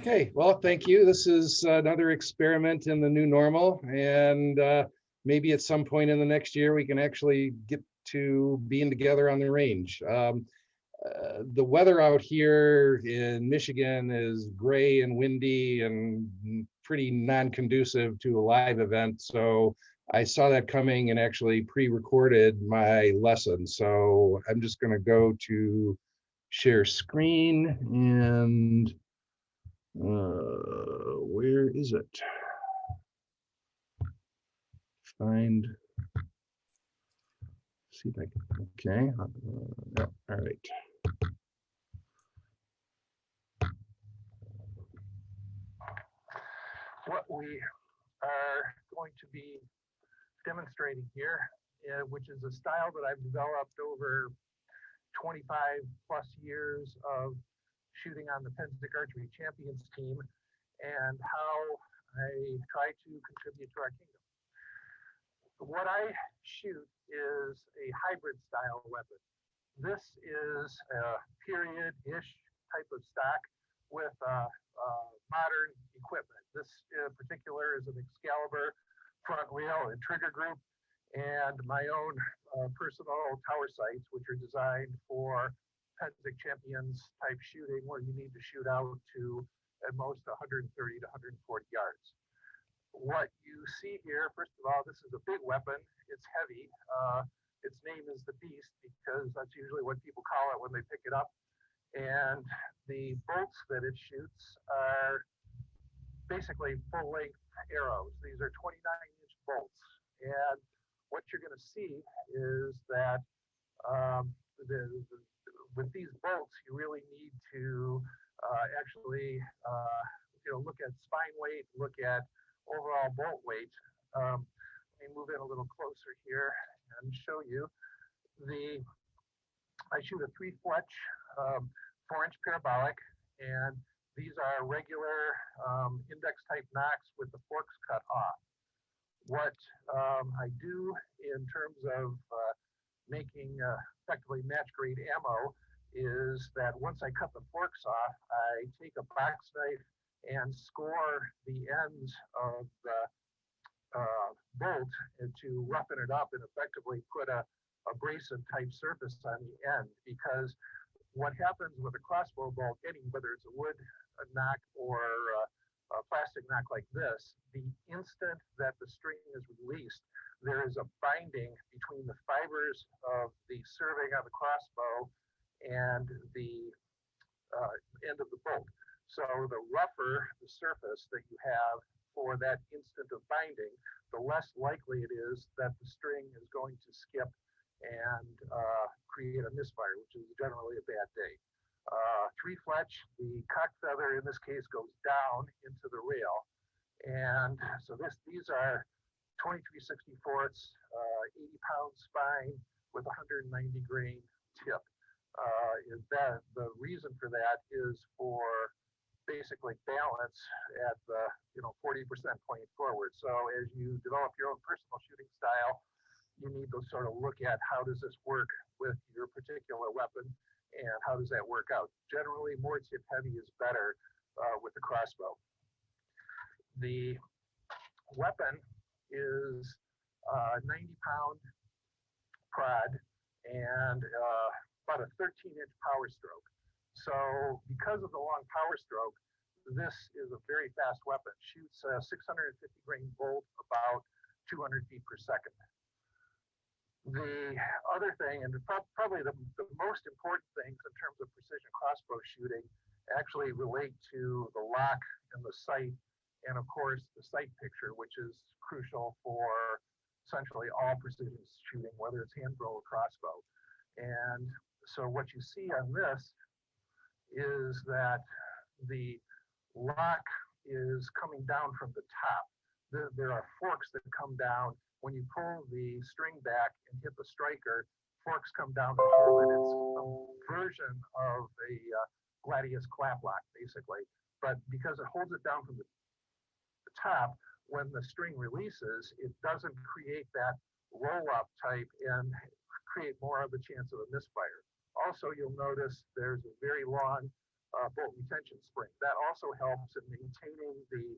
Okay, well, thank you. This is another experiment in the new normal, and maybe at some point in the next year we can actually get to being together on the range. The weather out here in Michigan is gray and windy and pretty non-conducive to a live event, so I saw that coming and actually pre-recorded my lesson. So I'm just going to go to share screen and where is it? Find, see if I can, okay. Yeah, all right. What we are going to be demonstrating here, which is a style that I've developed over 25 plus years of shooting on the Penzic Archery Champions team, and how I try to contribute to our kingdom. What I shoot is a hybrid style weapon. This is a period-ish type of stock with modern equipment. This in particular is an Excalibur front wheel and trigger group, and my own personal tower sights, which are designed for Penzic Champions type shooting, where you need to shoot out to at most 130 to 140 yards. What you see here, first of all, this is a big weapon. It's heavy. Its name is the Beast because that's usually what people call it when they pick it up. And the bolts that it shoots are basically full-length arrows. These are 29-inch bolts. And what you're going to see is that with these bolts, you really need to actually look at spine weight, look at overall bolt weight. Let me move in a little closer here and show you. I shoot a 3-fletch 4-inch parabolic, and these are regular index type nocks with the forks cut off. What I do in terms of making effectively match grade ammo is that once I cut the forks off, I take a box knife and score the ends of the bolt to roughen it up and effectively put a abrasive type surface on the end. Because what happens with a crossbow bolt, whether it's a wood knock or a plastic knock like this, the instant that the string is released, there is a binding between the fibers of the serving on the crossbow and the end of the bolt. So the rougher the surface that you have for that instant of binding, the less likely it is that the string is going to skip and create a misfire, which is generally a bad day. 3-fletch, the cock feather in this case goes down into the rail. And so these are 23/64ths, 80-pound spine with 190 grain tip. The reason for that is for basically balance at the 40% point forward. So as you develop your own personal shooting style, you need to sort of look at how does this work with your particular weapon and how does that work out. Generally, more tip heavy is better with the crossbow. The weapon is 90-pound prod and about a 13-inch power stroke. So because of the long power stroke, this is a very fast weapon. Shoots a 650 grain bolt about 200 feet per second. The other thing, and probably the most important things in terms of precision crossbow shooting, actually relate to the lock and the sight, and of course the sight picture, which is crucial for essentially all precision shooting, whether it's hand bow or crossbow. And so what you see on this is that the lock is coming down from the top. There are forks that come down. When you pull the string back and hit the striker, forks come down to hold it. It's a version of a gladius clap lock, basically. But because it holds it down from the top, when the string releases, it doesn't create that roll-up type and create more of a chance of a misfire. Also, you'll notice there's a very long bolt retention spring. That also helps in maintaining the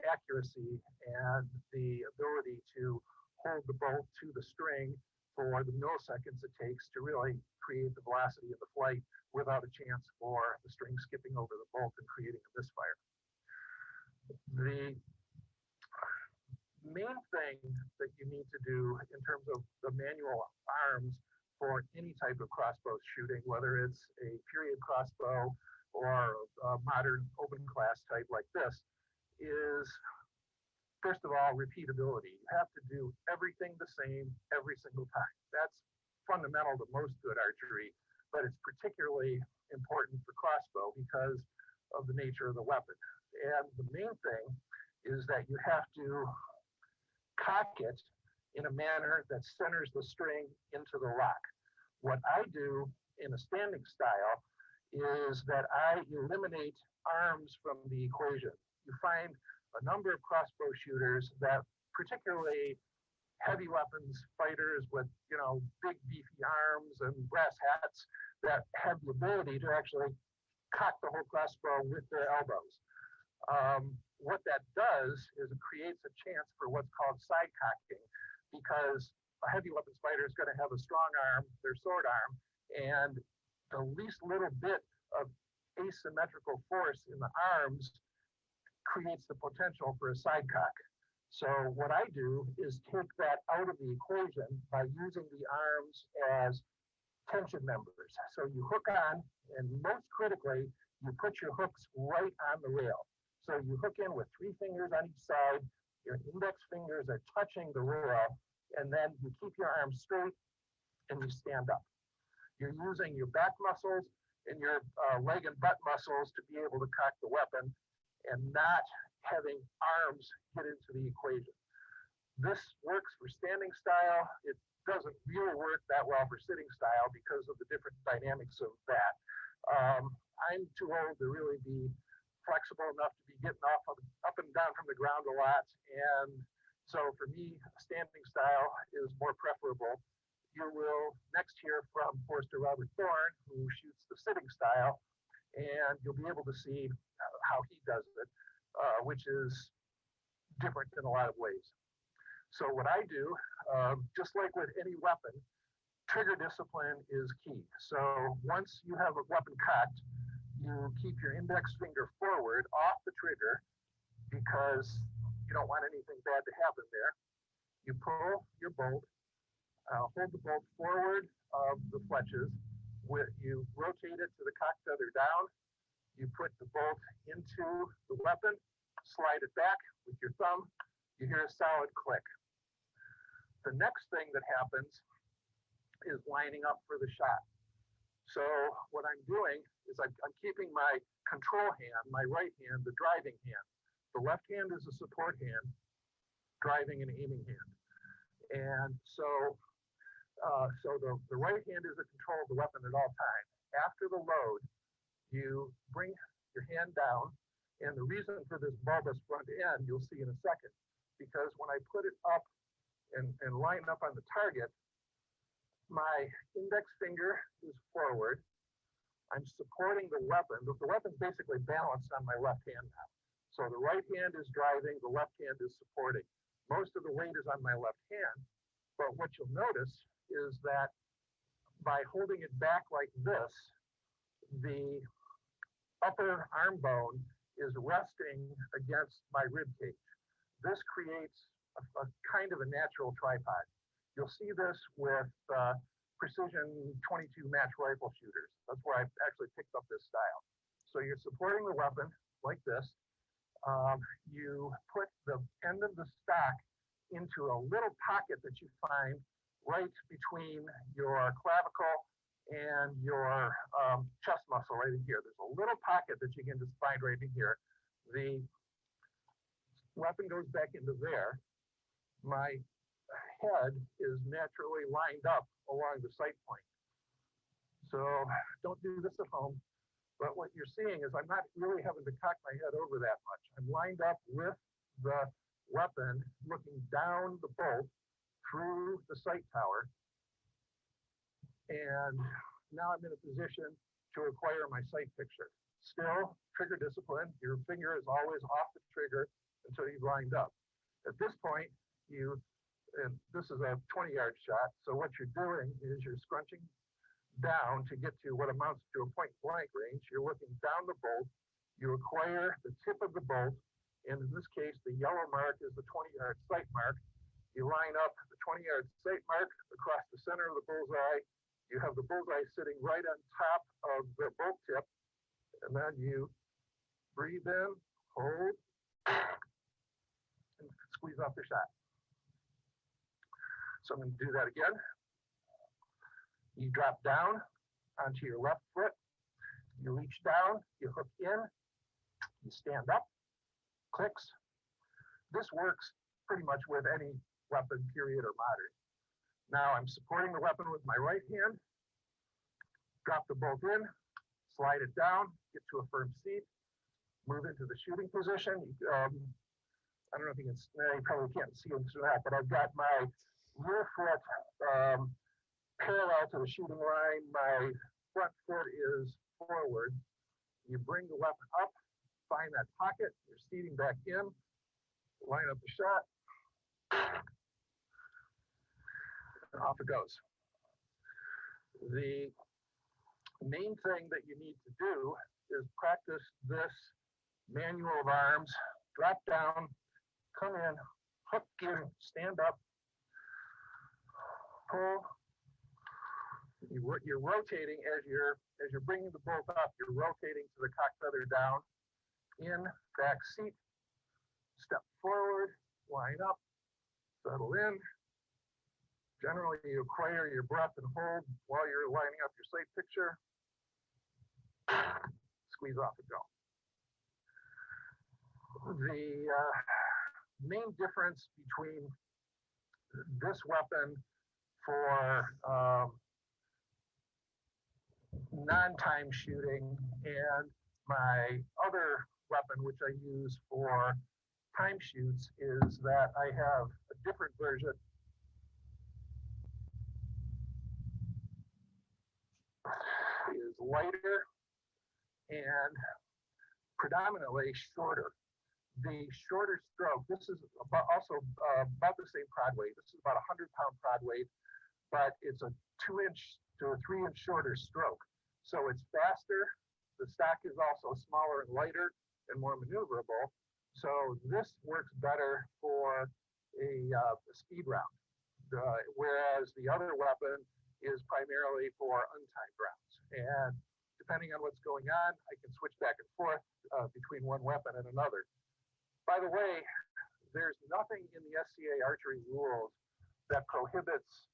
accuracy and the ability to hold the bolt to the string for the milliseconds it takes to really create the velocity of the flight without a chance for the string skipping over the bolt and creating a misfire. The main thing that you need to do in terms of the manual arms for any type of crossbow shooting, whether it's a period crossbow or a modern open class type like this, is first of all, repeatability. You have to do everything the same every single time. That's fundamental to most good archery, but it's particularly important for crossbow because of the nature of the weapon. And the main thing is that you have to cock it in a manner that centers the string into the lock. What I do in a standing style is that I eliminate arms from the equation. You find a number of crossbow shooters that, particularly heavy weapons fighters with, big beefy arms and brass hats, that have the ability to actually cock the whole crossbow with their elbows. What that does is it creates a chance for what's called side cocking, because a heavy weapons fighter is going to have a strong arm, their sword arm, and the least little bit of asymmetrical force in the arms creates the potential for a side cock. So what I do is take that out of the equation by using the arms as tension members. So you hook on, and most critically, you put your hooks right on the rail. So you hook in with 3 fingers on each side, your index fingers are touching the rail, and then you keep your arms straight and you stand up. You're using your back muscles and your leg and butt muscles to be able to cock the weapon, and not having arms get into the equation. This works for standing style. It doesn't really work that well for sitting style because of the different dynamics of that. I'm too old to really be flexible enough to be getting up and down from the ground a lot. And so for me, standing style is more preferable. You will next hear from Forster Robert Thorn, who shoots the sitting style, and you'll be able to see how he does it, which is different in a lot of ways. So what I do, just like with any weapon, trigger discipline is key. So once you have a weapon cocked, you keep your index finger forward off the trigger because you don't want anything bad to happen there. You pull your bolt, hold the bolt forward of the fletches, you rotate it to the cock feather down, you put the bolt into the weapon, slide it back with your thumb, you hear a solid click. The next thing that happens is lining up for the shot. So what I'm doing is I'm keeping my control hand, my right hand, the driving hand. The left hand is a support hand, driving and aiming hand. And so the right hand is a control of the weapon at all times. After the load, you bring your hand down, and the reason for this bulbous front end, you'll see in a second, because when I put it up and line up on the target, my index finger is forward. I'm supporting the weapon. The weapon's basically balanced on my left hand now. So the right hand is driving, the left hand is supporting. Most of the weight is on my left hand, but what you'll notice is that by holding it back like this, the upper arm bone is resting against my rib cage. This creates a kind of a natural tripod. You'll see this with precision 22 match rifle shooters. That's where I actually picked up this style. So you're supporting the weapon like this. You put the end of the stock into a little pocket that you find right between your clavicle and your chest muscle right in here. There's a little pocket that you can just find right in here. The weapon goes back into there. My head is naturally lined up along the sight point. So don't do this at home. But what you're seeing is I'm not really having to cock my head over that much. I'm lined up with the weapon, looking down the bolt through the sight tower. And now I'm in a position to acquire my sight picture. Still, trigger discipline, your finger is always off the trigger until you've lined up. At this point, and this is a 20-yard shot, so what you're doing is you're scrunching down to get to what amounts to a point blank range. You're looking down the bolt, you acquire the tip of the bolt, and in this case, the yellow mark is the 20-yard sight mark. You line up the 20-yard sight mark across the center of the bullseye. You have the bullseye sitting right on top of the bolt tip, and then you breathe in, hold, and squeeze off the shot. So I'm going to do that again. You drop down onto your left foot. You reach down, you hook in, you stand up, clicks. This works pretty much with any weapon, period or modern. Now I'm supporting the weapon with my right hand. Drop the bolt in, slide it down, get to a firm seat, move into the shooting position. I don't know if you can, you probably can't see into that, but I've got my rear foot parallel to the shooting line. My front foot is forward. You bring the weapon up, find that pocket, you're seating back in, line up the shot, and off it goes. The main thing that you need to do is practice this manual of arms, drop down, come in, hook in, stand up, pull. You're rotating as you're bringing the bolt up. You're rotating to the cock feather down, in, back seat, step forward, line up, settle in. Generally, you acquire your breath and hold while you're lining up your sight picture. Squeeze off and go. The main difference between this weapon for non-time shooting and my other weapon, which I use for time shoots, is that I have a different version. It is lighter and predominantly shorter. The shorter stroke, this is also about the same prod weight. This is about 100-pound prod weight, but it's a 2-inch to a 3-inch shorter stroke. So it's faster. The stock is also smaller and lighter and more maneuverable. So this works better for a speed round, whereas the other weapon is primarily for untimed rounds. And depending on what's going on, I can switch back and forth between one weapon and another. By the way, there's nothing in the SCA archery rules that prohibits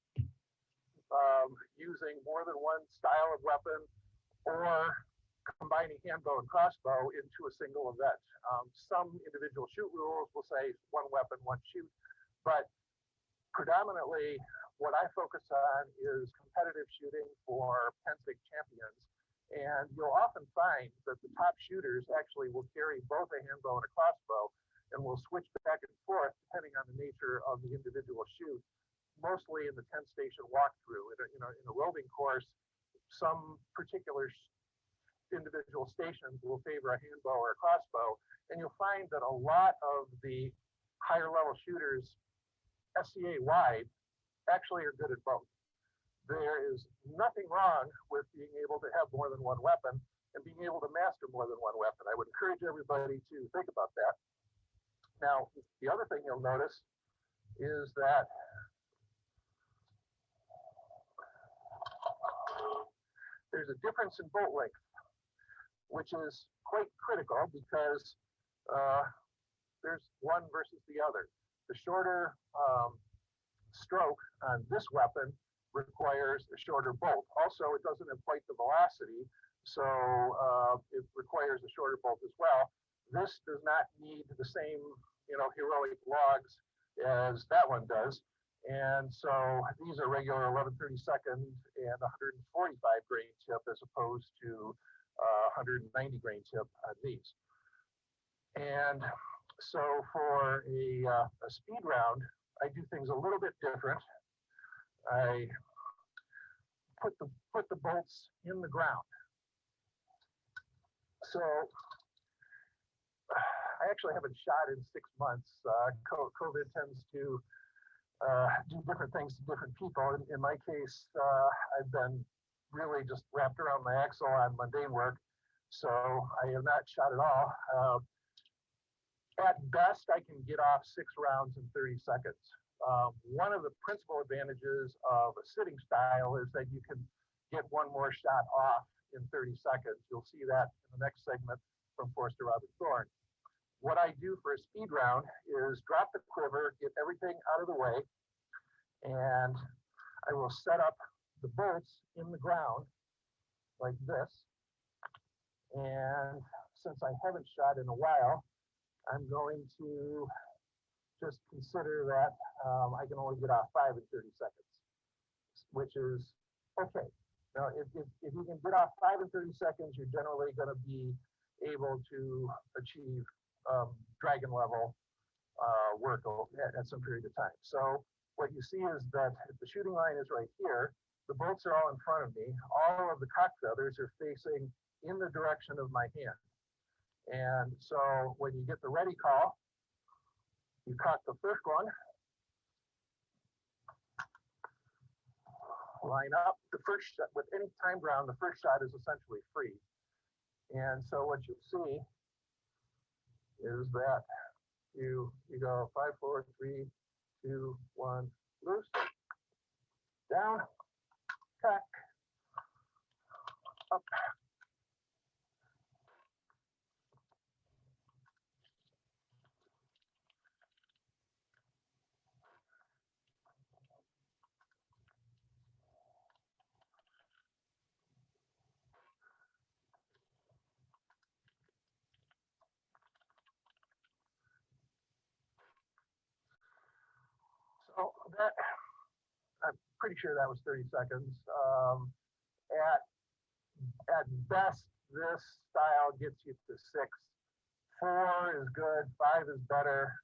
using more than one style of weapon or combining handbow and crossbow into a single event. Some individual shoot rules will say one weapon, one shoot, but predominantly what I focus on is competitive shooting for Penn State champions. And you'll often find that the top shooters actually will carry both a handbow and a crossbow and will switch back and forth depending on the nature of the individual shoot, mostly in the 10-station walkthrough. In a roving course, some particular individual stations will favor a handbow or a crossbow, and you'll find that a lot of the higher level shooters, SCA wide, actually are good at both. There is nothing wrong with being able to have more than one weapon and being able to master more than one weapon. I would encourage everybody to think about that. Now, the other thing you'll notice is that there's a difference in bolt length, which is quite critical because there's one versus the other. The shorter stroke on this weapon requires a shorter bolt. Also, it doesn't have quite the velocity, so it requires a shorter bolt as well. This does not need the same, heroic logs as that one does. And so these are regular 11/32 and 145 grain tip as opposed to 190 grain tip on these. And so for a speed round, I do things a little bit different. I put the bolts in the ground. So I actually haven't shot in 6 months. COVID tends to do different things to different people. In my case, I've been really just wrapped around my axle on mundane work, so I have not shot at all. At best, I can get off 6 rounds in 30 seconds. One of the principal advantages of a sitting style is that you can get one more shot off in 30 seconds. You'll see that in the next segment from Forster Robert Thorn. What I do for a speed round is drop the quiver, get everything out of the way, and I will set up the bolts in the ground like this. And since I haven't shot in a while, I'm going to just consider that I can only get off 5 in 30 seconds, which is okay. Now, if you can get off 5 in 30 seconds, you're generally going to be able to achieve dragon level work at some period of time. So what you see is that if the shooting line is right here, the bolts are all in front of me. All of the cock feathers are facing in the direction of my hand. And so when you get the ready call, you cock the first one, line up. The first shot, with any timed round, the first shot is essentially free. And so what you'll see is that you go 5, 4, 3, 2, 1, loose, down, cock, up. So that, I'm pretty sure that was 30 seconds. At best, this style gets you to 6. 4 is good, 5 is better.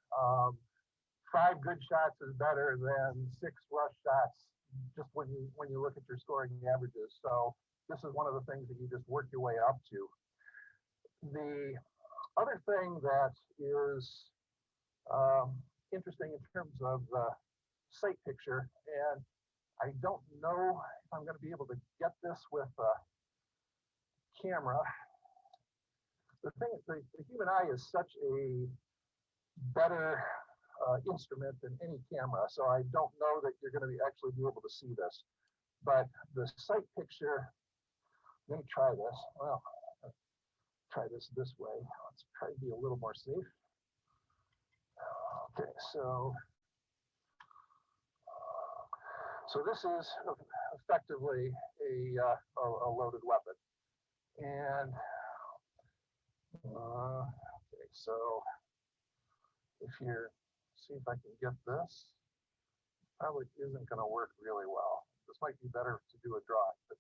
5 good shots is better than 6 rush shots, just when you look at your scoring averages. So this is one of the things that you just work your way up to. The other thing that is interesting in terms of the sight picture, and I don't know if I'm going to be able to get this with a camera. The human eye is such a better instrument than any camera, so I don't know that you're going to actually be able to see this. But the sight picture, let me try this. Well, try this way. Let's try to be a little more safe. Okay, so this is effectively a loaded weapon. And okay, so if you're, see if I can get this, probably isn't going to work really well. This might be better to do a drawing, but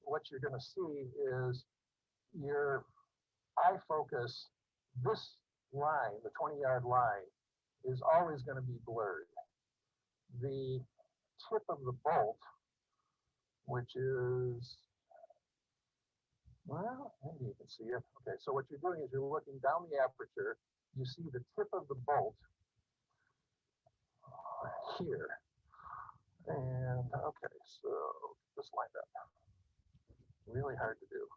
what you're going to see is your eye focus, this line, the 20-yard line, is always going to be blurred. The tip of the bolt, which is, well, maybe you can see it. Okay, so what you're doing is you're looking down the aperture. You see the tip of the bolt here. And okay, so just lined up. Really hard to do.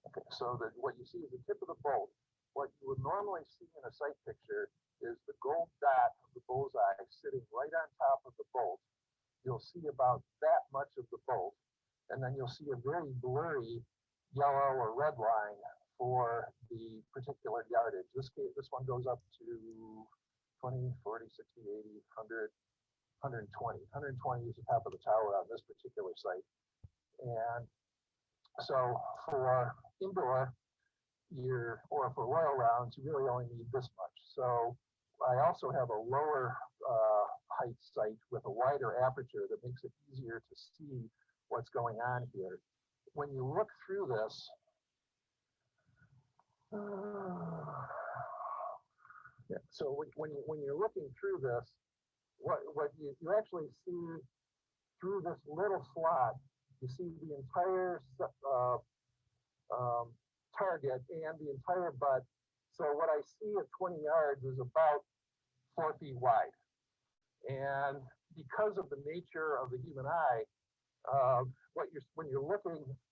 Okay, so what you see is the tip of the bolt. What you would normally see in a sight picture is the gold dot of the bullseye sitting right on top of the bolt. You'll see about that much of the bolt, and then you'll see a very blurry yellow or red line for the particular yardage. This one goes up to 20, 40, 60, 80, 100, 120. 120 is the top of the tower on this particular site. And so for indoor, or for royal rounds, you really only need this much. So I also have a lower height sight with a wider aperture that makes it easier to see what's going on here. When you look through this, yeah, so when you're looking through this, what you actually see through this little slot, you see the entire target and the entire butt. So what I see at 20 yards is about 4 feet wide. And because of the nature of the human eye, when you're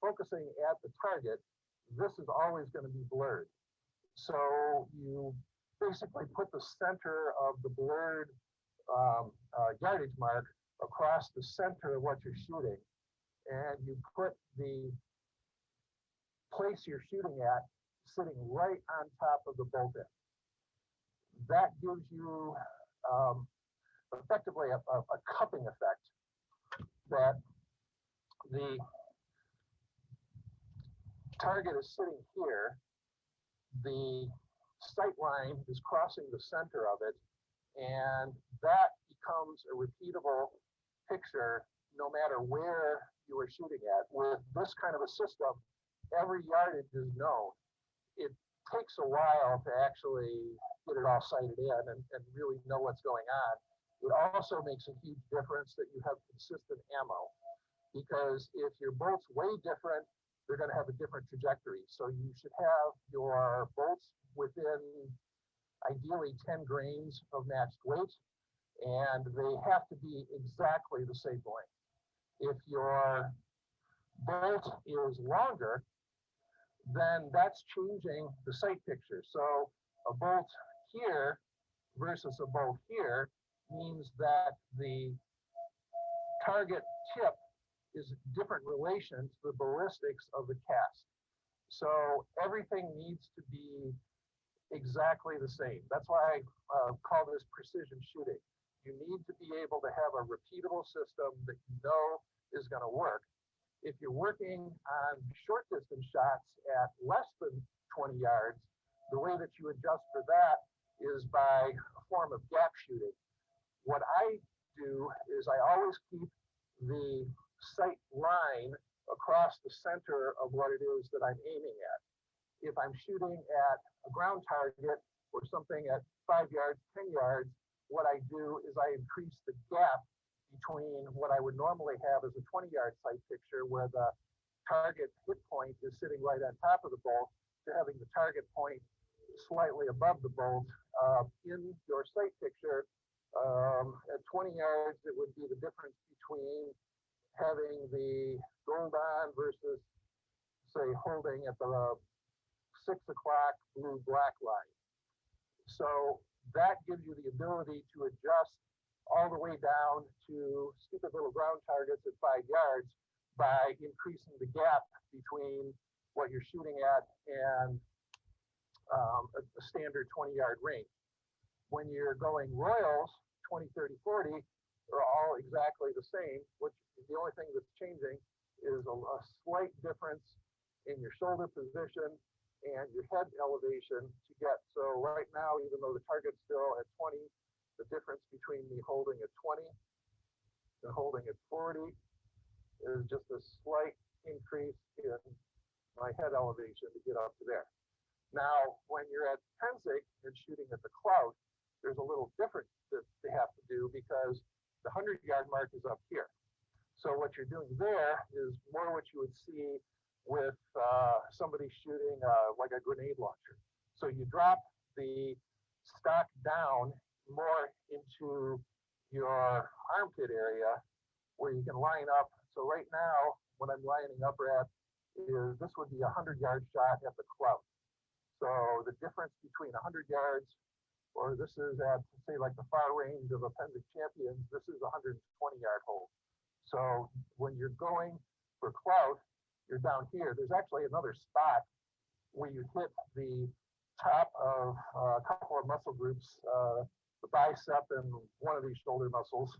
focusing at the target, this is always going to be blurred. So you basically put the center of the blurred yardage mark across the center of what you're shooting, and you put the place you're shooting at sitting right on top of the bolt end. That gives you effectively a cupping effect that the target is sitting here, the sight line is crossing the center of it, and that becomes a repeatable picture no matter where you are shooting at. With this kind of a system, every yardage is known. It takes a while to actually get it all sighted in and really know what's going on. It also makes a huge difference that you have consistent ammo, because if your bolt's way different, they're going to have a different trajectory. So you should have your bolts within ideally 10 grains of matched weight, and they have to be exactly the same length. If your bolt is longer, then that's changing the sight picture. So a bolt here versus a bolt here means that the target tip is different relation to the ballistics of the cast. So everything needs to be exactly the same. That's why I call this precision shooting. You need to be able to have a repeatable system that you know is going to work. If you're working on short distance shots at less than 20 yards, the way that you adjust for that is by a form of gap shooting. What I do is I always keep the sight line across the center of what it is that I'm aiming at. If I'm shooting at a ground target or something at 5 yards, 10 yards, what I do is I increase the gap between what I would normally have as a 20-yard sight picture where the target hit point is sitting right on top of the bolt to having the target point slightly above the bolt. In your sight picture, at 20 yards, it would be the difference between having the gold on versus, say, holding at the 6 o'clock blue-black line. So that gives you the ability to adjust all the way down to stupid little ground targets at 5 yards by increasing the gap between what you're shooting at and a standard 20-yard range. When you're going royals, 20, 30, 40 are all exactly the same. The only thing that's changing is a slight difference in your shoulder position and your head elevation to get. So right now, even though the target's still at 20, the difference between me holding at 20 and holding at 40 is just a slight increase in my head elevation to get up to there. Now, when you're at Pensick and shooting at the clout, there's a little different that they have to do because the 100-yard mark is up here. So what you're doing there is more what you would see with somebody shooting like a grenade launcher. So you drop the stock down more into your armpit area where you can line up. So right now, what I'm lining up at is this would be a 100-yard shot at the clout. So the difference between 100 yards, or this is at, say, like the far range of appendix champions, this is a 120-yard hold. So when you're going for clout, you're down here. There's actually another spot where you hit the top of a couple of muscle groups, the bicep and one of these shoulder muscles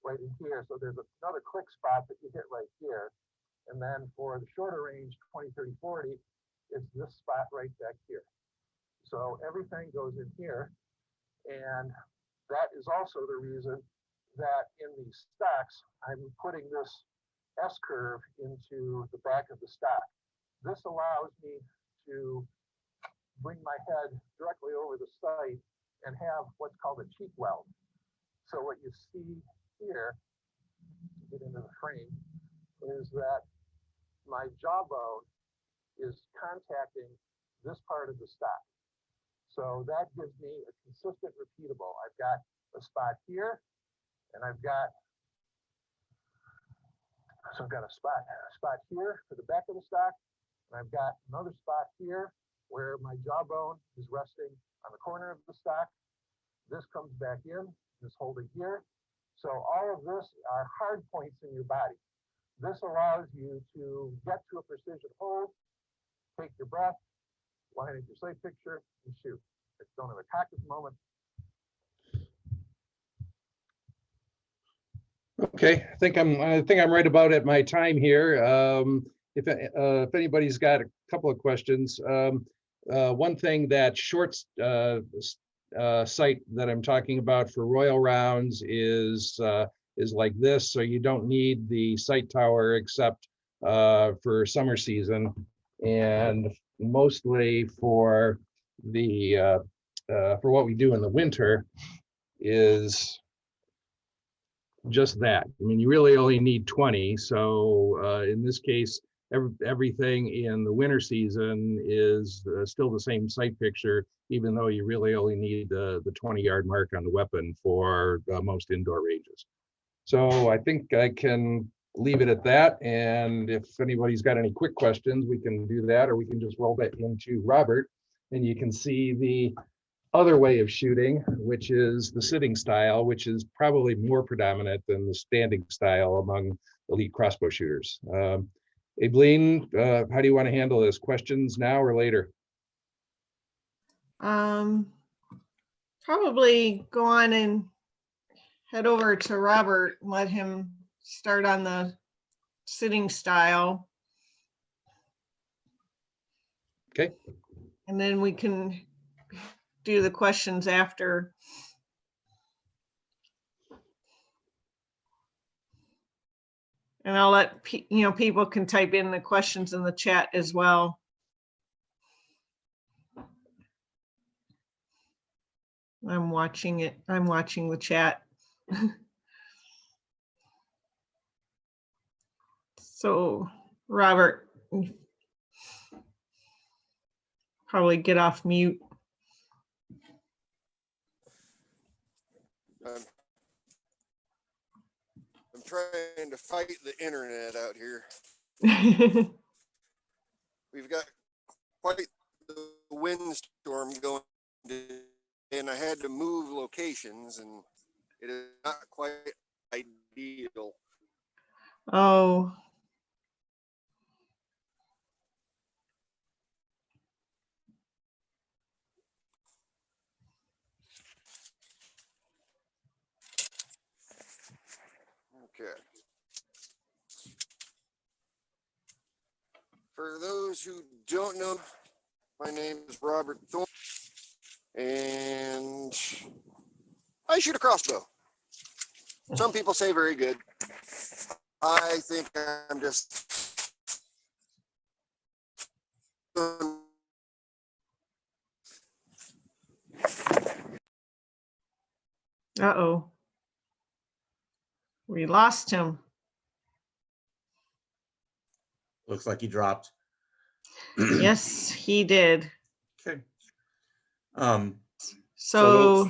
right in here. So there's another click spot that you hit right here. And then for the shorter range, 20, 30, 40, it's this spot right back here. So everything goes in here. And that is also the reason that in these stocks, I'm putting this S-curve into the back of the stock. This allows me to bring my head directly over the sight and have what's called a cheek weld. So what you see here, to get into the frame, is that my jawbone is contacting this part of the stock. So that gives me a consistent repeatable. I've got a spot here, and I've got a spot here for the back of the stock, and I've got another spot here where my jawbone is resting on the corner of the stock. This comes back in, this holding here. So all of this are hard points in your body. This allows you to get to a precision hold, take your breath, line up your sight picture, and shoot. Don't have a cock at the moment. Okay, I think I'm right about at my time here. If anybody's got a couple of questions, one thing that short sight that I'm talking about for royal rounds is like this, so you don't need the sight tower except for summer season, and mostly for the for what we do in the winter is just that. I mean, you really only need 20. So in this case, everything in the winter season is still the same sight picture, even though you really only need the 20-yard mark on the weapon for most indoor ranges. So I think I can leave it at that. And if anybody's got any quick questions, we can do that, or we can just roll that into Robert, and you can see the other way of shooting, which is the sitting style, which is probably more predominant than the standing style among elite crossbow shooters. Aileen, how do you want to handle this? Questions now or later? Probably go on and head over to Robert and let him start on the sitting style. Okay. And then we can do the questions after. And I'll let people can type in the questions in the chat as well. I'm watching it. I'm watching the chat. So, Robert, probably get off mute. I'm trying to fight the internet out here. We've got quite the windstorm going, and I had to move locations, and it is not quite ideal. Oh. Okay. For those who don't know, my name is Robert Thorn, and I shoot a crossbow. Some people say very good. I think I'm just Uh-oh. We lost him. Looks like he dropped. Yes, he did. Okay. So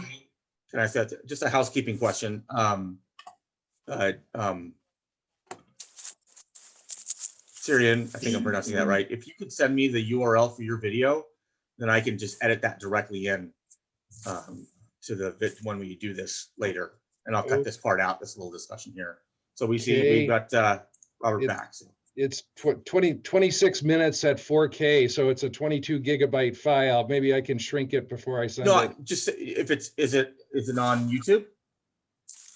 can I say just a housekeeping question? Cirion, I think I'm pronouncing that right. If you could send me the URL for your video, then I can just edit that directly in to the when we do this later, and I'll cut this part out, this little discussion here. So we see we've got Robert back. So. It's 26 minutes at 4K, so it's a 22 gigabyte file. Maybe I can shrink it before I send it. Just if it's is it on YouTube?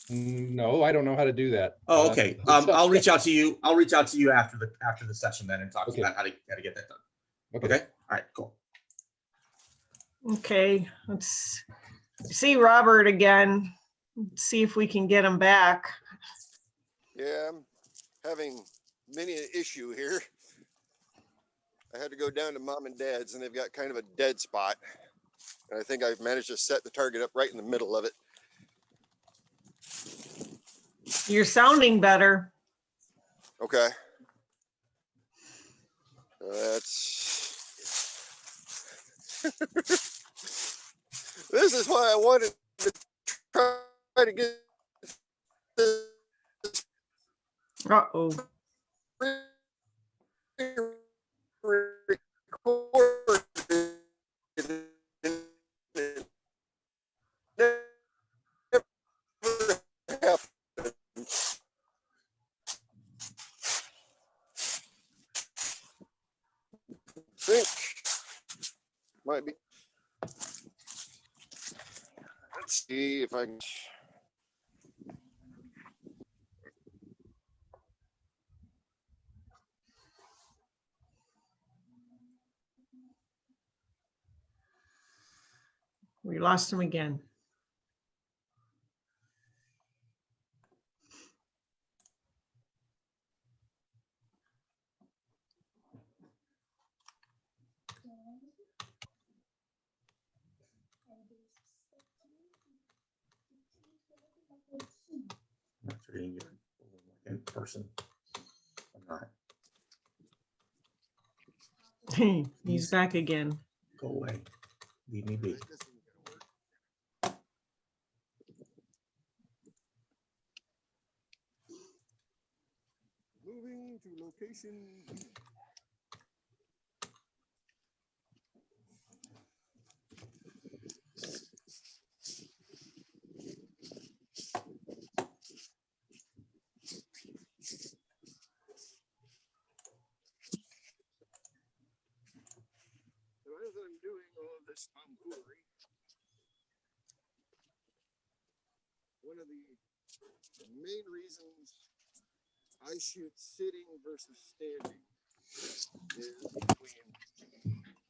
No, I don't know how to do that. Oh, okay. I'll reach out to you. I'll reach out to you after the session then and talk to you about how to get that done. Okay. All right. Cool. okay, let's see Robert again. Let's see if we can get him back. Yeah, I'm having many an issue here. I had to go down to mom and dad's, and they've got kind of a dead spot. And I think I've managed to set the target up right in the middle of it. You're sounding better. Okay. That's This is why I wanted to try to get this Uh-oh. recorded. It never happened. Think might be. Let's see if I can. We lost him again. I'm not sure you can get it in person. I'm not. He's back again. Go away. Leave me be. Moving to location. So as I'm doing all of this tomfoolery, one of the main reasons I shoot sitting versus standing is between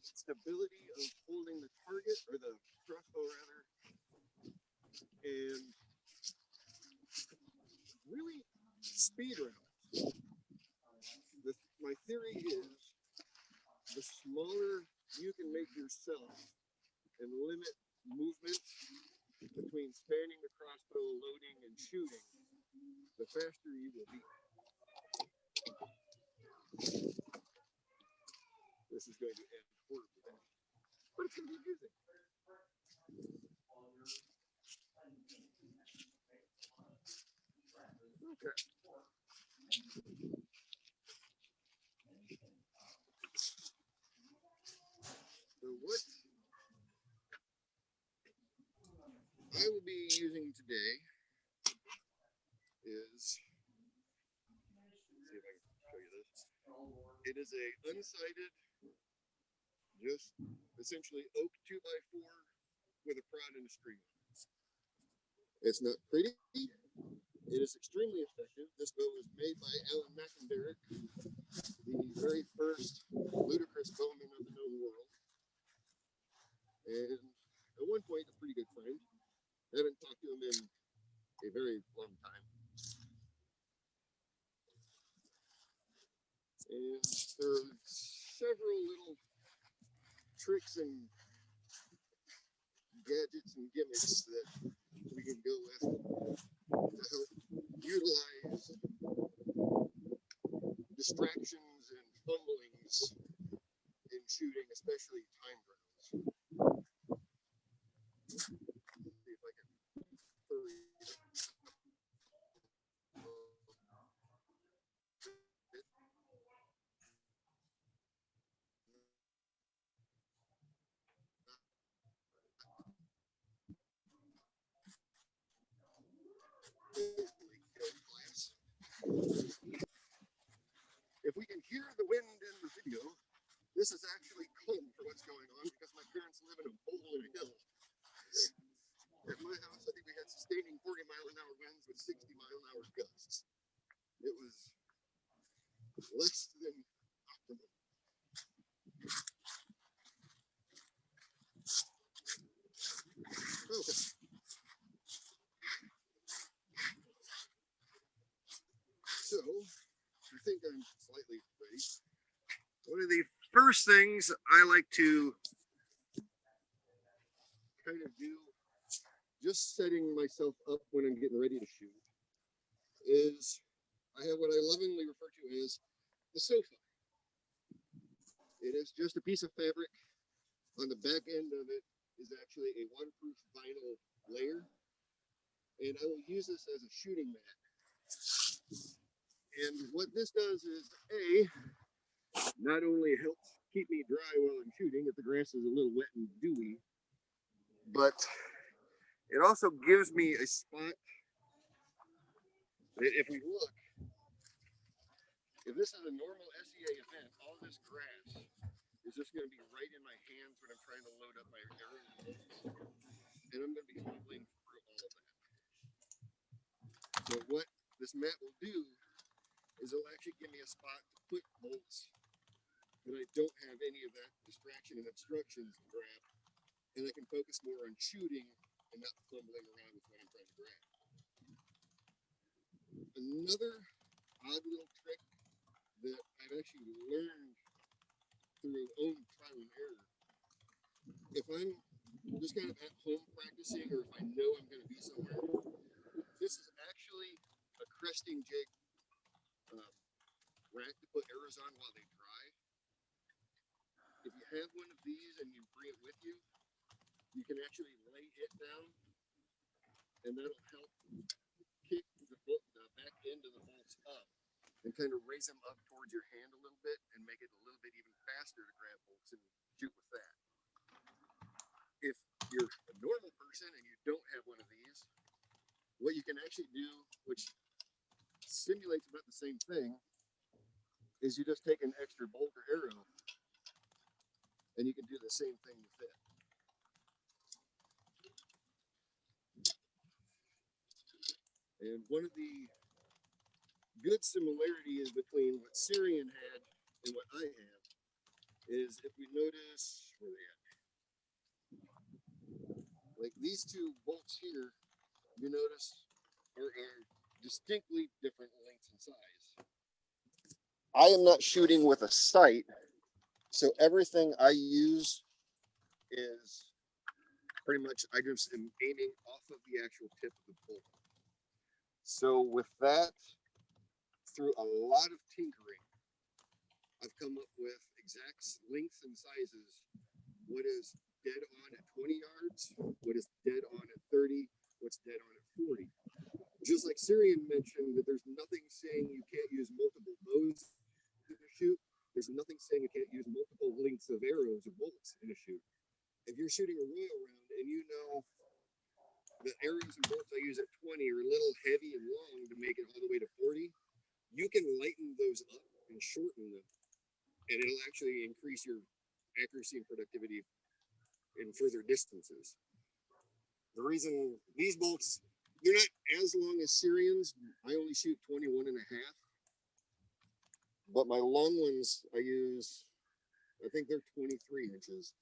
stability of holding the target, or the crossbow rather, and really speed rounds. My theory is the smaller you can make yourself and limit movement between spanning the crossbow, loading, and shooting, the faster you will be. This is going to end horribly, but it's going to be amusing. Okay. So what I will be using today is, let's see if I can show you this. It is a unsighted, just essentially oak 2x4 with a prod and a string. It's not pretty. It is extremely effective. This bow was made by Alan McInderrick, the very first ludicrous bowman of the known world. And at one point, a pretty good friend. I haven't talked to him in a very long time. And there are several little tricks and gadgets and gimmicks that we can go with to help utilize distractions and fumblings in shooting, especially timed rounds. Let's see if I can hurry it. If we can hear the wind in the video, this is actually cold for what's going on because my parents live in a hole in a hill. At my house, I think we had sustaining 40-mile-an-hour winds with 60-mile-an-hour gusts. It was less than optimal. Okay. So, I think I'm slightly ready. One of the first things I like to kind of do, just setting myself up when I'm getting ready to shoot, is I have what I lovingly refer to as the sofa. It is just a piece of fabric On the back end of it is actually a waterproof vinyl layer. And I will use this as a shooting mat. And what this does is, not only helps keep me dry while I'm shooting if the grass is a little wet and dewy, but it also gives me a spot that if we look, if this is a normal SEA event, all this grass is just going to be right in my hands when I'm trying to load up my arrows. And I'm going to be fumbling through all of that. So what this mat will do is it'll actually give me a spot to put bolts that I don't have any of that distraction and obstructions to grab. And I can focus more on shooting and not fumbling around with what I'm trying to grab. Another odd little trick that I've actually learned through own trial and error. If I'm just kind of at home practicing, or if I know I'm going to be somewhere, this is actually a cresting jig rack to put arrows on while they dry. If you have one of these and you bring it with you, you can actually lay it down, and that'll help kick the back end of the bolts up and kind of raise them up towards your hand a little bit and make it a little bit even faster to grab bolts and shoot with that. If you're a normal person and you don't have one of these, what you can actually do, which simulates about the same thing, is you just take an extra bolt or arrow and you can do the same thing with it. And one of the good similarities between what Cirion had and what I have is, if we notice, where they at? Like these two bolts here, you notice are distinctly different lengths and size. I am not shooting with a sight, so everything I use is pretty much, I just am aiming off of the actual tip of the bolt. So with that, through a lot of tinkering, I've come up with exact lengths and sizes. What is dead on at 20 yards? What is dead on at 30? What's dead on at 40? Just like Cirion mentioned, that there's nothing saying you can't use multiple bows in a shoot. There's nothing saying you can't use multiple lengths of arrows or bolts in a shoot. If you're shooting a royal round and you know the arrows and bolts I use at 20 are a little heavy and long to make it all the way to 40, you can lighten those up and shorten them, and it'll actually increase your accuracy and productivity in further distances. The reason these bolts, they're not as long as Cirion's. I only shoot 21 and a half, but my long ones I use, I think they're 23 inches.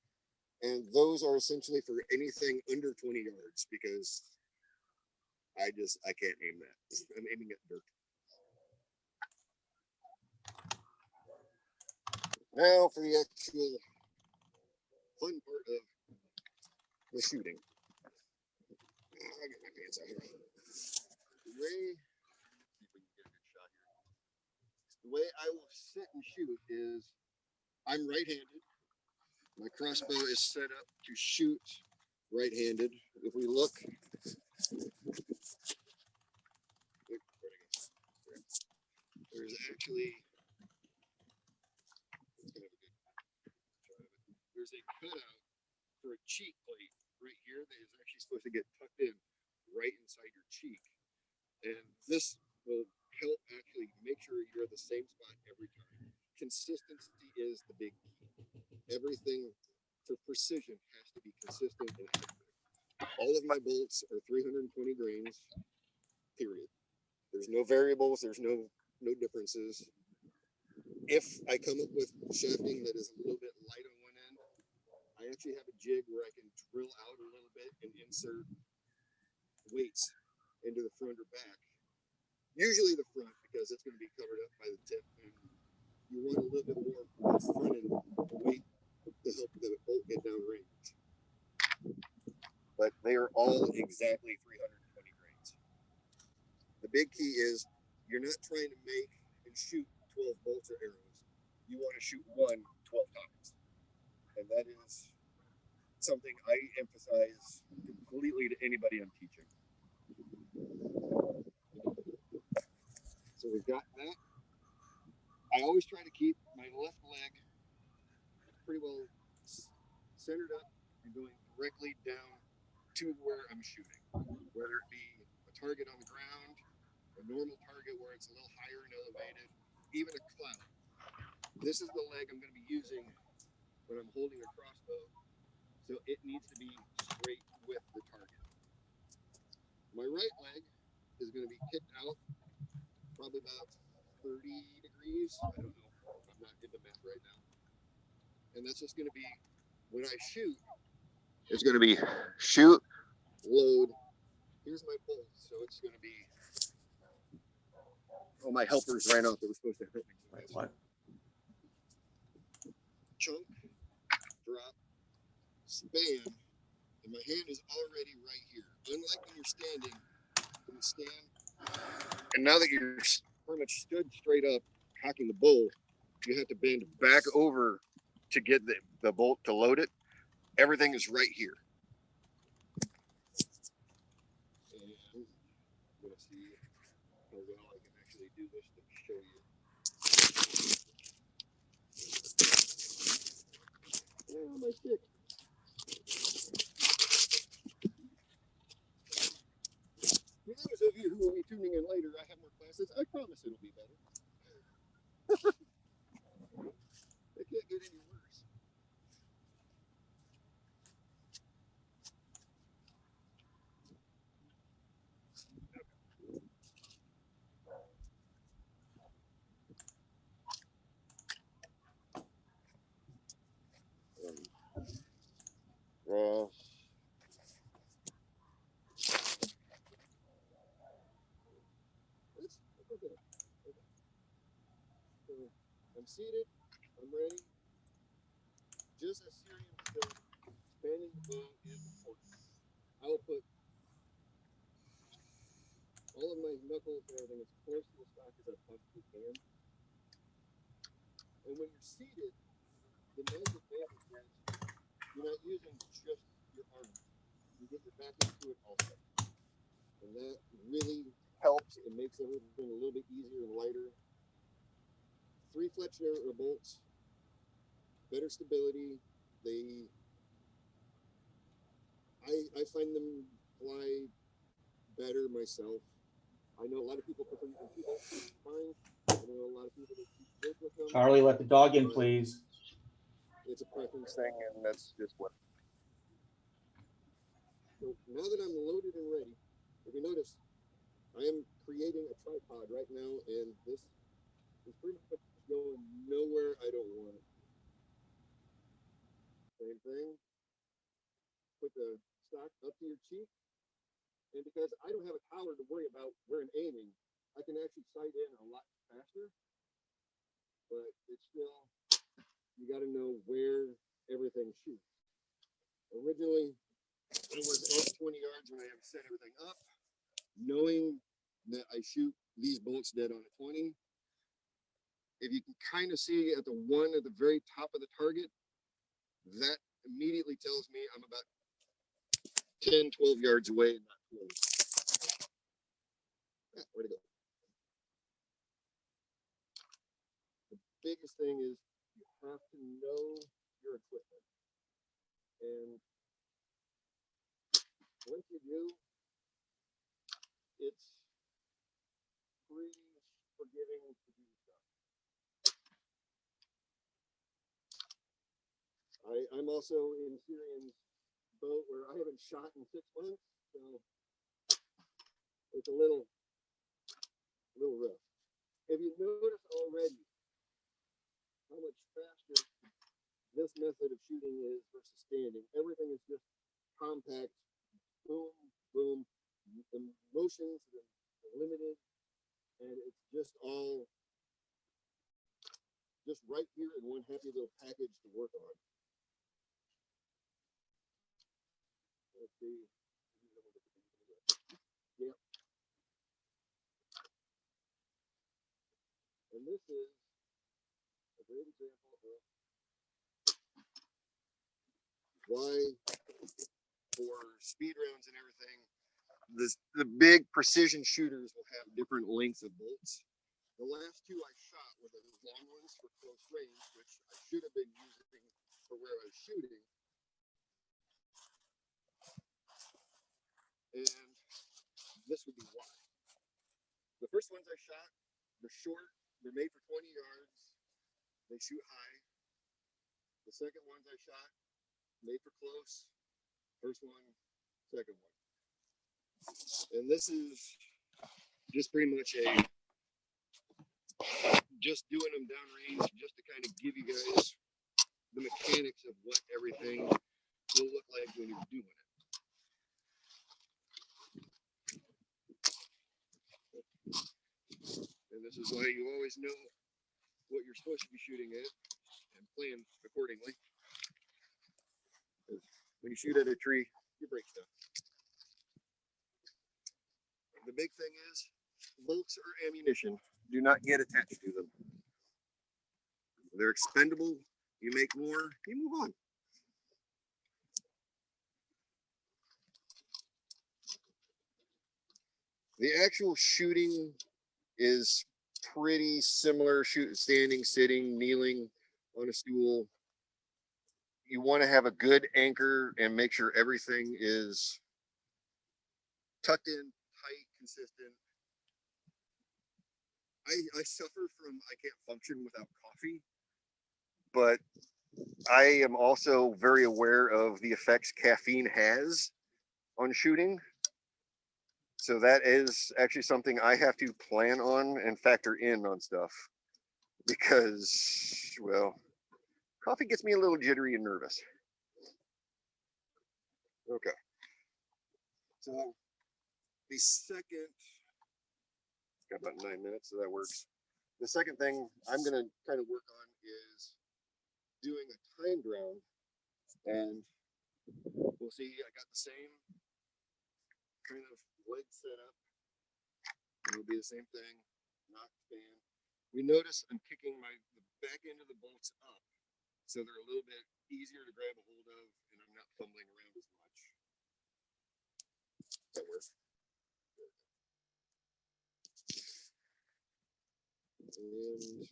And those are essentially for anything under 20 yards, because I can't aim that. I'm aiming at dirt. Now for the actual fun part of the shooting. I get my pants out here. The way, see if we can get a good shot here. The way I will sit and shoot is, I'm right-handed. My crossbow is set up to shoot right-handed. If we look, there's actually, there's a cutout for a cheek plate right here that is actually supposed to get tucked in right inside your cheek. And this will help actually make sure you're at the same spot every time. Consistency is the big key. Everything for precision has to be consistent and accurate. All of my bolts are 320 grains, period. There's no variables, there's no differences. If I come up with shafting that is a little bit light on one end, I actually have a jig where I can drill out a little bit and insert weights into the front or back. Usually the front, because it's going to be covered up by the tip, and you want a little bit more front end weight to help the bolt get down range. But they are all exactly 320 grains. The big key is you're not trying to make and shoot 12 bolts or arrows. You want to shoot one 12 times. And that is something I emphasize completely to anybody I'm teaching. So we've got that. I always try to keep my left leg pretty well centered up and going directly down to where I'm shooting, whether it be a target on the ground, a normal target where it's a little higher and elevated, even a cloud. This is the leg I'm going to be using when I'm holding a crossbow, so it needs to be straight with the target. My right leg is going to be kicked out probably about 30 degrees. I don't know. I'm not into math right now. And that's just going to be, when I shoot, it's going to be shoot, load. Here's my bolt. So it's going to be, oh, my helpers ran off. They were supposed to help me. Wait, what? Chunk, drop, span, and my hand is already right here. Unlike when you're standing, when you stand, and now that you're pretty much stood straight up, cocking the bow, you have to bend back over to get the bolt to load it. Everything is right here. And I'm gonna see how well I can actually do this to show you. Oh, my stick. For those of you who will be tuning in later, I have more classes. I promise it'll be better. It can't get any worse. Cross. Okay. So I'm seated. I'm ready. Just as Cirion said, spanning the bow is important. I will put all of my knuckles and everything as close to the stock as I possibly can. And when you're seated, the nice advantage is you're not using just your arms. You get your back into it also. And that really helps. It makes everything a little bit easier and lighter. 3 Fletcher bolts, better stability. I find them fly better myself. I know a lot of people prefer using 2 bolts, which is fine. I know a lot of people that work with them. Charlie, let the dog in, please. It's a preference thing, and that's just what. So now that I'm loaded and ready, if you notice, I am creating a tripod right now, and this is pretty much going nowhere I don't want it. Same thing. Put the stock up to your cheek, and because I don't have a tower to worry about where I'm aiming, I can actually sight in a lot faster. But it's still, you got to know where everything shoots. Originally, I was at 20 yards when I have set everything up, knowing that I shoot these bolts dead on a 20. If you can kind of see at the one at the very top of the target, that immediately tells me I'm about 10, 12 yards away, not 20. Ah, where'd it go? The biggest thing is you have to know your equipment. And once you do, it's pretty forgiving to do stuff. I'm also in Cirion's boat where I haven't shot in 6 months, so it's a little rough. Have you noticed already how much faster this method of shooting is versus standing? Everything is just compact, boom, boom. The motions are limited, and it's just all just right here in one happy little package to work on. Let's see. Yep. And this is a great example of why for speed rounds and everything, the big precision shooters will have different lengths of bolts. The last two I shot were the long ones for close range, which I should have been using for where I was shooting. And this would be why. The first ones I shot, they're short, they're made for 20 yards, they shoot high. The second ones I shot, made for close, first one, second one. And this is just pretty much just doing them downrange, just to kind of give you guys the mechanics of what everything will look like when you're doing it. And this is why you always know what you're supposed to be shooting at and plan accordingly. When you shoot at a tree, you break stuff. The big thing is bolts or ammunition. Do not get attached to them. They're expendable. You make more, you move on. The actual shooting is pretty similar. Standing, sitting, kneeling on a stool. You want to have a good anchor and make sure everything is tucked in, tight, consistent. I suffer from, I can't function without coffee, but I am also very aware of the effects caffeine has on shooting. So that is actually something I have to plan on and factor in on stuff because, well, coffee gets me a little jittery and nervous. Okay. So the second, got about 9 minutes, so that works. The second thing I'm going to kind of work on is doing a timed round, and we'll see. I got the same kind of leg set up. It'll be the same thing, knock fan. We notice I'm kicking the back end of the bolts up, so they're a little bit easier to grab a hold of, and I'm not fumbling around as much. That works. And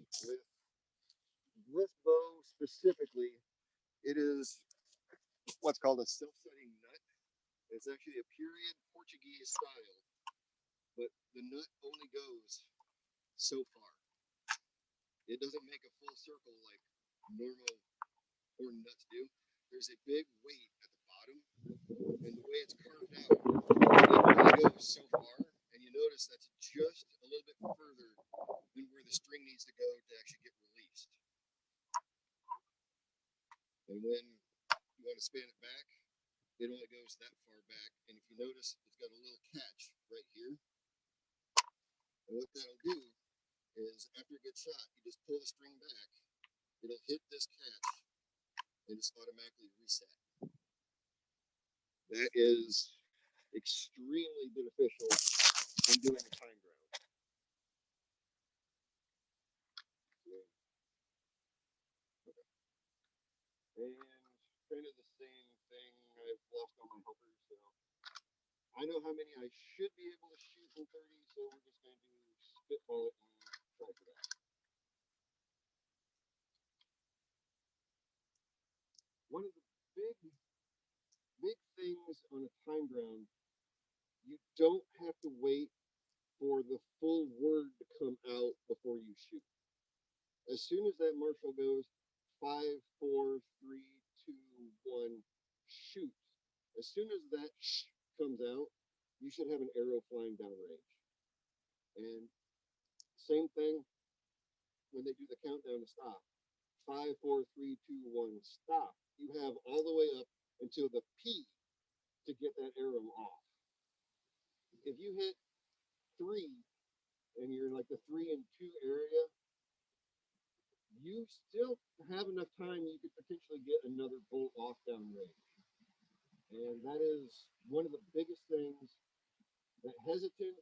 with bow specifically, it is what's called a self-setting nut. It's actually a period Portuguese style, but the nut only goes so far. It doesn't make a full circle like normal horn nuts do. There's a big weight at the bottom, and the way it's carved out, it only goes so far, and you notice that's just a little bit further than where the string needs to go to actually get released. And when you want to span it back, it only goes that far back. And if you notice, it's got a little catch right here. And what that'll do is after it gets shot, you just pull the string back, it'll hit this catch and just automatically reset. That is extremely beneficial when doing a timed round. And kind of the same thing, I've lost all my helpers, so I know how many I should be able to shoot in 30, so we're just going to spitball it and try for that. One of the big things on a timed round, you don't have to wait for the full word to come out before you shoot. As soon as that marshal goes 5, 4, 3, 2, 1, shoot. As soon as that comes out, you should have an arrow flying downrange. And same thing when they do the countdown to stop. 5, 4, 3, 2, 1, stop. You have all the way up until the P to get that arrow off. If you hit 3 and you're like the 3 and 2 area, you still have enough time you could potentially get another bolt off downrange. And that is one of the biggest things, that hesitant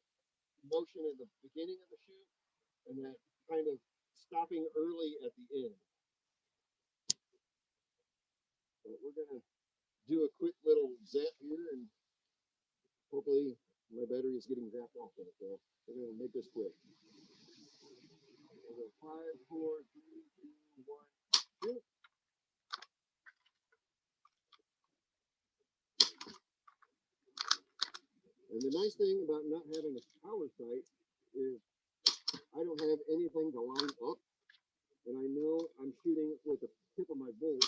motion at the beginning of the shoot and that kind of stopping early at the end. But we're gonna hopefully my battery is getting zapped off there, so we're gonna make this quick. We'll go 5, 4, 3, 2, 1, shoot. And the nice thing about not having a power sight is I don't have anything to line up, and I know I'm shooting with the tip of my bolt,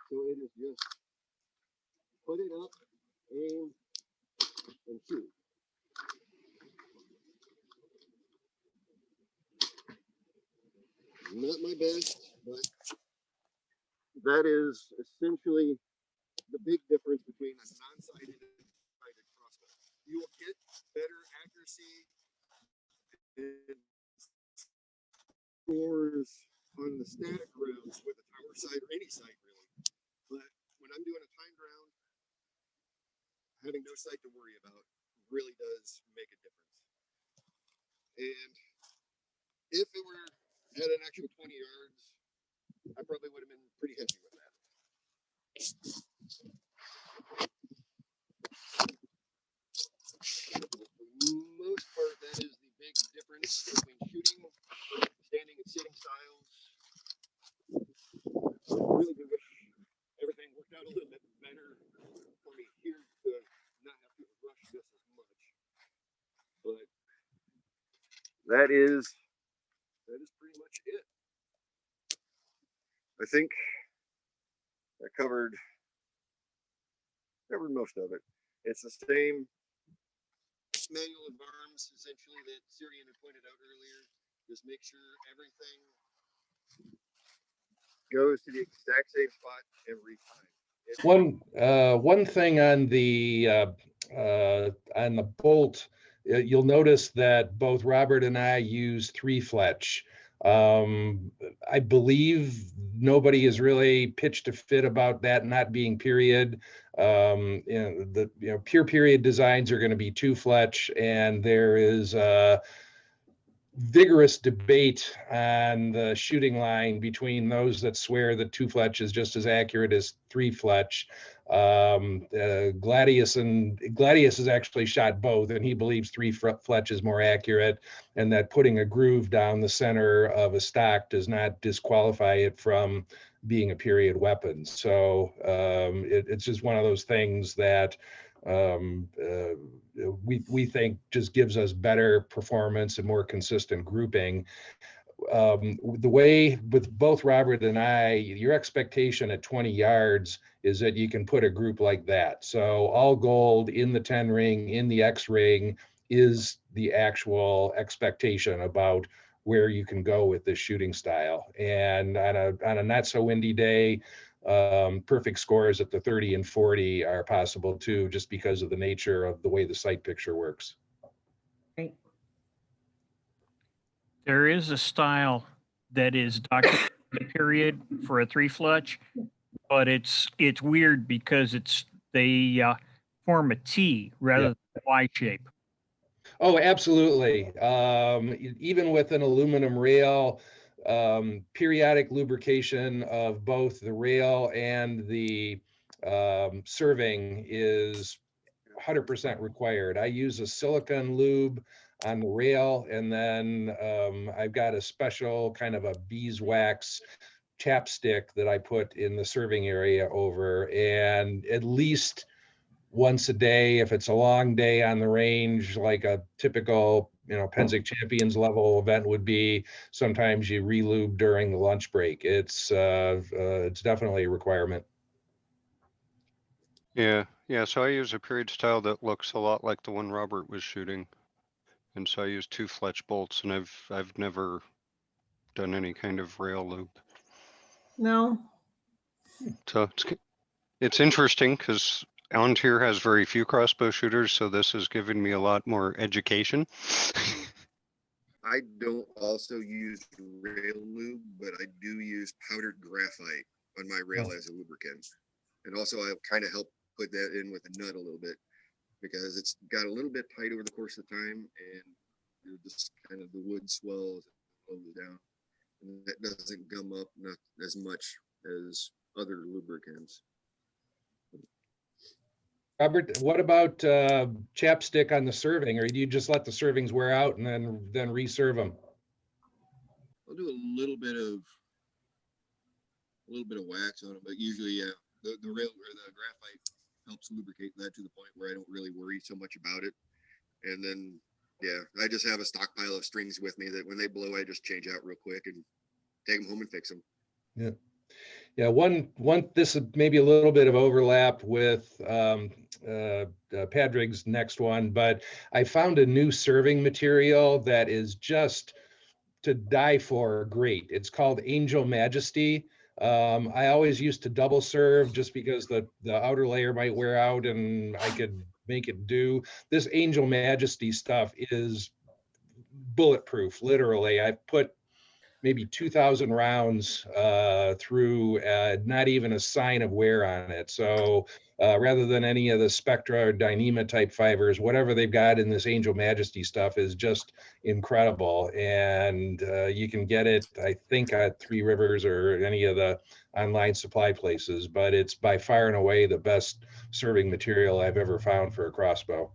so it is just put it up, aim, and shoot. Not my best, but that is essentially the big difference between a non-sighted and sighted crossbow. You will get better accuracy and scores on the static rounds with a power sight or any sight really. But when I'm doing a timed round, having no sight to worry about really does make a difference. And if it were at an actual 20 yards, I probably would have been pretty happy with that. For the most part, that is the big difference between shooting, standing, and sitting styles. I really do wish everything worked out a little bit better for me here to not have to rush this as much. But that is pretty much it. I think I covered most of it. It's the same manual of arms essentially that Cirion had pointed out earlier. Just make sure everything goes to the exact same spot every time. One thing on the bolt, you'll notice that both Robert and I use 3 fletch. I believe nobody has really pitched a fit about that not being period. Pure period designs are going to be 2 fletch, and there is vigorous debate on the shooting line between those that swear that 2 fletch is just as accurate as 3 fletch. Gladius has actually shot both, and he believes 3 fletch is more accurate, and that putting a groove down the center of a stock does not disqualify it from being a period weapon. So it's just one of those things that we think just gives us better performance and more consistent grouping. The way with both Robert and I, your expectation at 20 yards is that you can put a group like that. So all gold in the 10 ring, in the X ring is the actual expectation about where you can go with this shooting style. And on a not so windy day, perfect scores at the 30 and 40 are possible too, just because of the nature of the way the sight picture works. Right. There is a style that is documented period for a 3 fletch, but it's weird because they form a T rather than a Y shape. Oh, absolutely. Even with an aluminum rail, periodic lubrication of both the rail and the serving is 100% required. I use a silicone lube on the rail, and then I've got a special kind of a beeswax chapstick that I put in the serving area over, and at least once a day, if it's a long day on the range, like a typical, Penzic Champions level event would be, sometimes you relube during the lunch break. It's definitely a requirement. Yeah. So I use a period style that looks a lot like the one Robert was shooting, and so I use 2 fletch bolts, and I've never done any kind of rail loop. No, So it's interesting because Ontier has very few crossbow shooters, so this has given me a lot more education. I don't also use rail lube, but I do use powdered graphite on my rail as a lubricant. And also I kind of help put that in with a nut a little bit because it's got a little bit tight over the course of time, and just kind of the wood swells and slows down. And that doesn't gum up not as much as other lubricants. Robert, what about chapstick on the serving, or do you just let the servings wear out and then reserve them? I'll do a little bit of wax on them, but usually, yeah, the rail or the graphite helps lubricate that to the point where I don't really worry so much about it. And then, yeah, I just have a stockpile of strings with me that when they blow, I just change out real quick and take them home and fix them. Yeah. Yeah, this is maybe a little bit of overlap with Padraig's next one, but I found a new serving material that is just to die for great. It's called Angel Majesty. I always used to double serve just because the outer layer might wear out and I could make it do. This Angel Majesty stuff is bulletproof, literally. I've put maybe 2,000 rounds through, not even a sign of wear on it. So rather than any of the Spectra or Dyneema type fibers, whatever they've got in this Angel Majesty stuff is just incredible. And you can get it, I think, at Three Rivers or any of the online supply places, but it's by far and away the best serving material I've ever found for a crossbow.